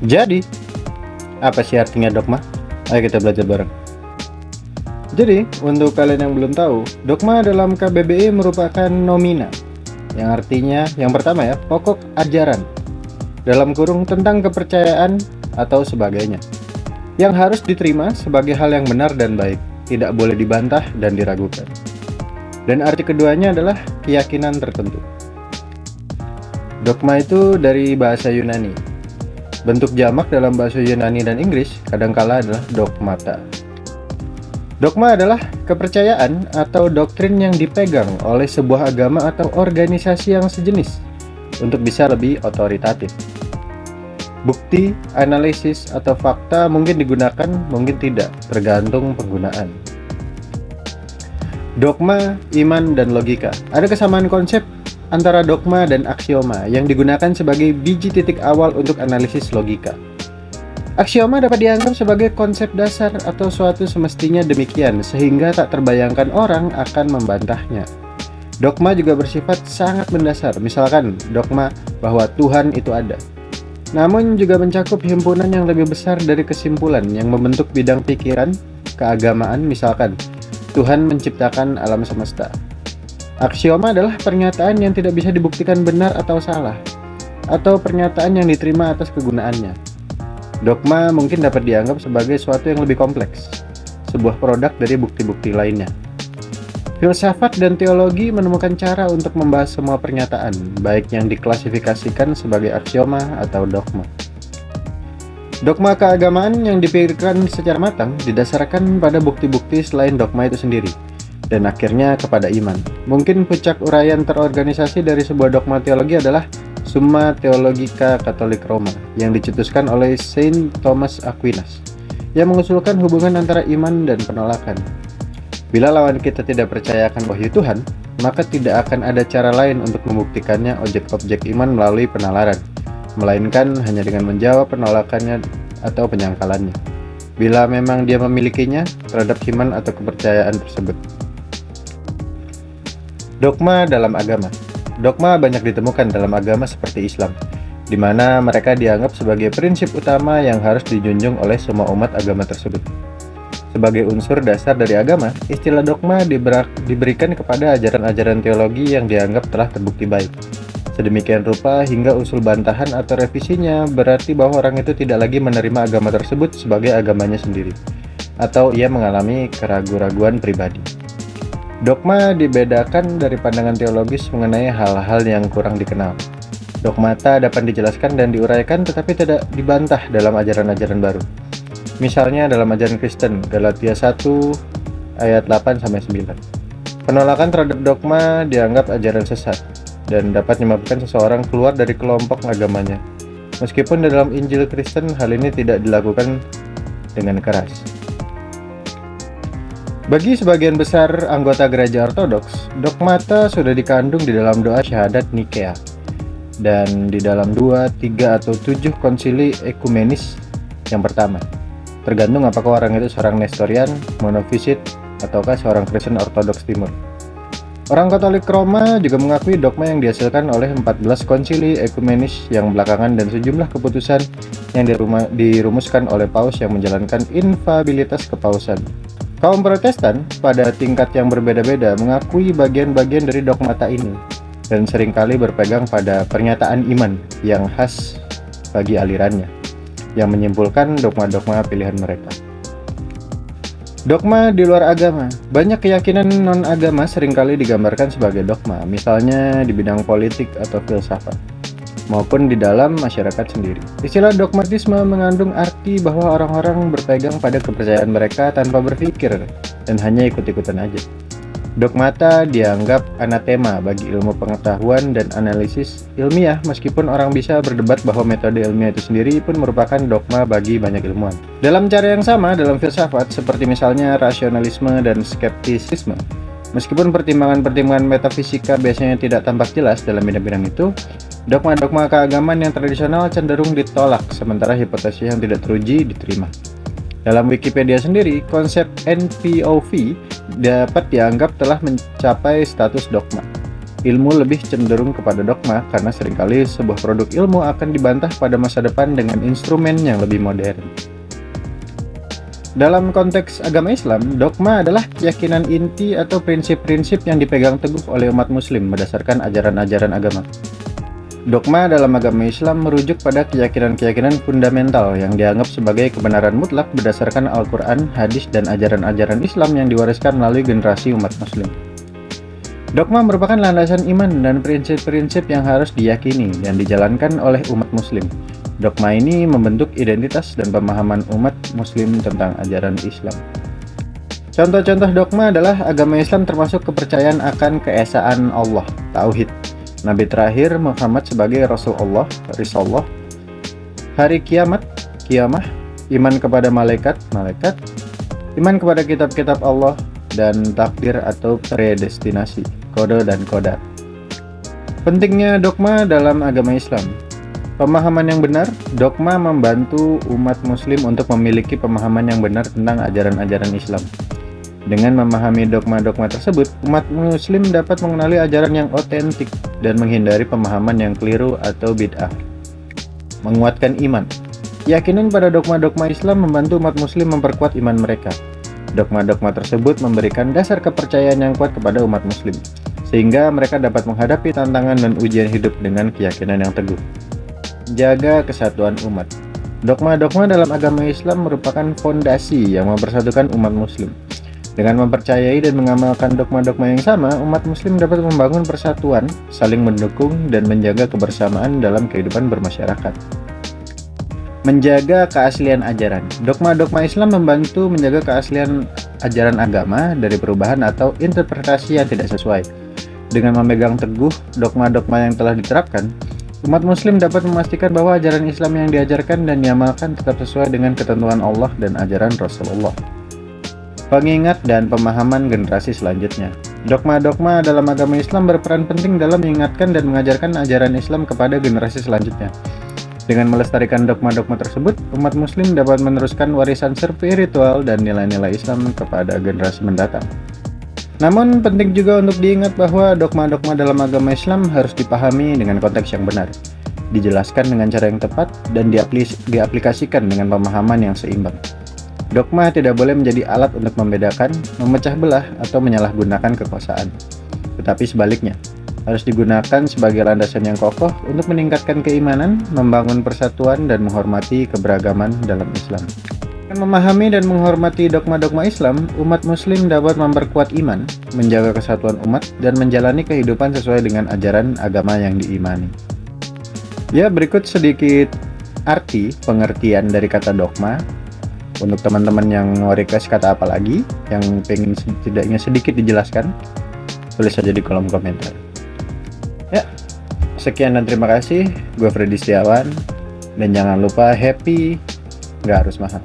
Jadi, apa sih artinya dogma? Ayo kita belajar bareng. Jadi, untuk kalian yang belum tahu, dogma dalam KBBI merupakan nomina, yang artinya yang pertama ya, pokok ajaran, dalam kurung tentang kepercayaan atau sebagainya, yang harus diterima sebagai hal yang benar dan baik, tidak boleh dibantah dan diragukan. Dan arti keduanya adalah keyakinan tertentu. Dogma itu dari bahasa Yunani. Bentuk jamak dalam bahasa Yunani dan Inggris kadangkala adalah dogmata. Dogma adalah kepercayaan atau doktrin yang dipegang oleh sebuah agama atau organisasi yang sejenis untuk bisa lebih otoritatif. Bukti, analisis, atau fakta mungkin digunakan, mungkin tidak, tergantung penggunaan. Dogma, iman, dan logika. Ada kesamaan konsep antara dogma dan aksioma yang digunakan sebagai biji titik awal untuk analisis logika. Aksioma dapat dianggap sebagai konsep dasar atau suatu semestinya demikian sehingga tak terbayangkan orang akan membantahnya. Dogma juga bersifat sangat mendasar, misalkan dogma bahwa Tuhan itu ada. Namun juga mencakup himpunan yang lebih besar dari kesimpulan yang membentuk bidang pikiran, keagamaan, misalkan Tuhan menciptakan alam semesta. Aksioma adalah pernyataan yang tidak bisa dibuktikan benar atau salah, atau pernyataan yang diterima atas kegunaannya. Dogma mungkin dapat dianggap sebagai sesuatu yang lebih kompleks, sebuah produk dari bukti-bukti lainnya. Filsafat dan teologi menemukan cara untuk membahas semua pernyataan, baik yang diklasifikasikan sebagai aksioma atau dogma. Dogma keagamaan yang dipikirkan secara matang didasarkan pada bukti-bukti selain dogma itu sendiri, dan akhirnya kepada iman. Mungkin puncak uraian terorganisasi dari sebuah dogma teologi adalah Summa Theologica Catholic Roma yang dicetuskan oleh Saint Thomas Aquinas yang mengusulkan hubungan antara iman dan penolakan. Bila lawan kita tidak percaya akan wahyu Tuhan, maka tidak akan ada cara lain untuk membuktikannya objek-objek iman melalui penalaran, melainkan hanya dengan menjawab penolakannya atau penyangkalannya, bila memang dia memilikinya terhadap iman atau kepercayaan tersebut. Dogma dalam agama. Dogma banyak ditemukan dalam agama seperti Islam, di mana mereka dianggap sebagai prinsip utama yang harus dijunjung oleh semua umat agama tersebut. Sebagai unsur dasar dari agama, istilah dogma diberikan kepada ajaran-ajaran teologi yang dianggap telah terbukti baik. Sedemikian rupa hingga usul bantahan atau revisinya berarti bahwa orang itu tidak lagi menerima agama tersebut sebagai agamanya sendiri, atau ia mengalami keraguan-raguan pribadi. Dogma dibedakan dari pandangan teologis mengenai hal-hal yang kurang dikenal. Dogmata dapat dijelaskan dan diuraikan tetapi tidak dibantah dalam ajaran-ajaran baru. Misalnya dalam ajaran Kristen, Galatia 1 ayat 8-9. Penolakan terhadap dogma dianggap ajaran sesat dan dapat menyebabkan seseorang keluar dari kelompok agamanya. Meskipun di dalam Injil Kristen hal ini tidak dilakukan dengan keras. Bagi sebagian besar anggota gereja ortodoks, dogmata sudah dikandung di dalam doa syahadat Nikea dan di dalam 2, 3, atau 7 konsili ekumenis yang pertama. Tergantung apakah orang itu seorang Nestorian, monofisit, ataukah seorang Kristen Ortodoks Timur. Orang Katolik Roma juga mengakui dogma yang dihasilkan oleh 14 konsili ekumenis yang belakangan dan sejumlah keputusan yang dirumuskan oleh Paus yang menjalankan infabilitas kepausan. Kaum Protestan pada tingkat yang berbeda-beda mengakui bagian-bagian dari dogmata ini dan seringkali berpegang pada pernyataan iman yang khas bagi alirannya yang menyimpulkan dogma-dogma pilihan mereka. Dogma di luar agama. Banyak keyakinan non-agama seringkali digambarkan sebagai dogma, misalnya di bidang politik atau filsafat, maupun di dalam masyarakat sendiri. Istilah dogmatisme mengandung arti bahwa orang-orang berpegang pada kepercayaan mereka tanpa berpikir dan hanya ikut-ikutan aja. Dogmata dianggap anatema bagi ilmu pengetahuan dan analisis ilmiah, meskipun orang bisa berdebat bahwa metode ilmiah itu sendiri pun merupakan dogma bagi banyak ilmuwan. Dalam cara yang sama dalam filsafat, seperti misalnya rasionalisme dan skeptisisme, meskipun pertimbangan-pertimbangan metafisika biasanya tidak tampak jelas dalam bidang-bidang itu, dogma-dogma keagamaan yang tradisional cenderung ditolak, sementara hipotesis yang tidak teruji diterima. Dalam Wikipedia sendiri, konsep NPOV dapat dianggap telah mencapai status dogma. ilmu lebih cenderung kepada dogma karena seringkali sebuah produk ilmu akan dibantah pada masa depan dengan instrumen yang lebih modern. Dalam konteks agama Islam, dogma adalah keyakinan inti atau prinsip-prinsip yang dipegang teguh oleh umat muslim berdasarkan ajaran-ajaran agama. Dogma dalam agama Islam merujuk pada keyakinan-keyakinan fundamental yang dianggap sebagai kebenaran mutlak berdasarkan Al-Quran, hadis, dan ajaran-ajaran Islam yang diwariskan melalui generasi umat muslim. Dogma merupakan landasan iman dan prinsip-prinsip yang harus diyakini dan dijalankan oleh umat muslim. Dogma ini membentuk identitas dan pemahaman umat muslim tentang ajaran Islam. Contoh-contoh dogma adalah agama Islam termasuk kepercayaan akan keesaan Allah, tauhid, Nabi terakhir Muhammad sebagai Rasulullah, Risalah, hari kiamat, kiamah, iman kepada malaikat, iman kepada kitab-kitab Allah, dan takdir atau predestinasi, kode dan kodar. Pentingnya dogma dalam agama Islam. Pemahaman yang benar, dogma membantu umat muslim untuk memiliki pemahaman yang benar tentang ajaran-ajaran Islam. Dengan memahami dogma-dogma tersebut, umat muslim dapat mengenali ajaran yang otentik dan menghindari pemahaman yang keliru atau bid'ah. Menguatkan iman. Keyakinan pada dogma-dogma Islam membantu umat muslim memperkuat iman mereka. Dogma-dogma tersebut memberikan dasar kepercayaan yang kuat kepada umat muslim, sehingga mereka dapat menghadapi tantangan dan ujian hidup dengan keyakinan yang teguh. Jaga kesatuan umat. Dogma-dogma dalam agama Islam merupakan fondasi yang mempersatukan umat muslim. Dengan mempercayai dan mengamalkan dogma-dogma yang sama, umat muslim dapat membangun persatuan, saling mendukung, dan menjaga kebersamaan dalam kehidupan bermasyarakat. Menjaga keaslian ajaran. Dogma-dogma Islam membantu menjaga keaslian ajaran agama dari perubahan atau interpretasi yang tidak sesuai. Dengan memegang teguh dogma-dogma yang telah diterapkan, umat muslim dapat memastikan bahwa ajaran Islam yang diajarkan dan diamalkan tetap sesuai dengan ketentuan Allah dan ajaran Rasulullah. Pengingat dan pemahaman generasi selanjutnya. Dogma-dogma dalam agama Islam berperan penting dalam mengingatkan dan mengajarkan ajaran Islam kepada generasi selanjutnya. Dengan melestarikan dogma-dogma tersebut, umat muslim dapat meneruskan warisan spiritual dan nilai-nilai Islam kepada generasi mendatang. Namun penting juga untuk diingat bahwa dogma-dogma dalam agama Islam harus dipahami dengan konteks yang benar, dijelaskan dengan cara yang tepat, dan diaplikasikan dengan pemahaman yang seimbang. Dogma tidak boleh menjadi alat untuk membedakan, memecah belah, atau menyalahgunakan kekuasaan. Tetapi sebaliknya, harus digunakan sebagai landasan yang kokoh untuk meningkatkan keimanan, membangun persatuan, dan menghormati keberagaman dalam Islam. Dengan memahami dan menghormati dogma-dogma Islam, umat muslim dapat memperkuat iman, menjaga kesatuan umat, dan menjalani kehidupan sesuai dengan ajaran agama yang diimani. Ya, berikut sedikit arti pengertian dari kata dogma. Untuk teman-teman yang request kata apa lagi, yang pengen setidaknya sedikit dijelaskan, tulis saja di kolom komentar. Ya, sekian dan terima kasih. Gue Freddy Setiawan, dan jangan lupa happy, nggak harus mahal.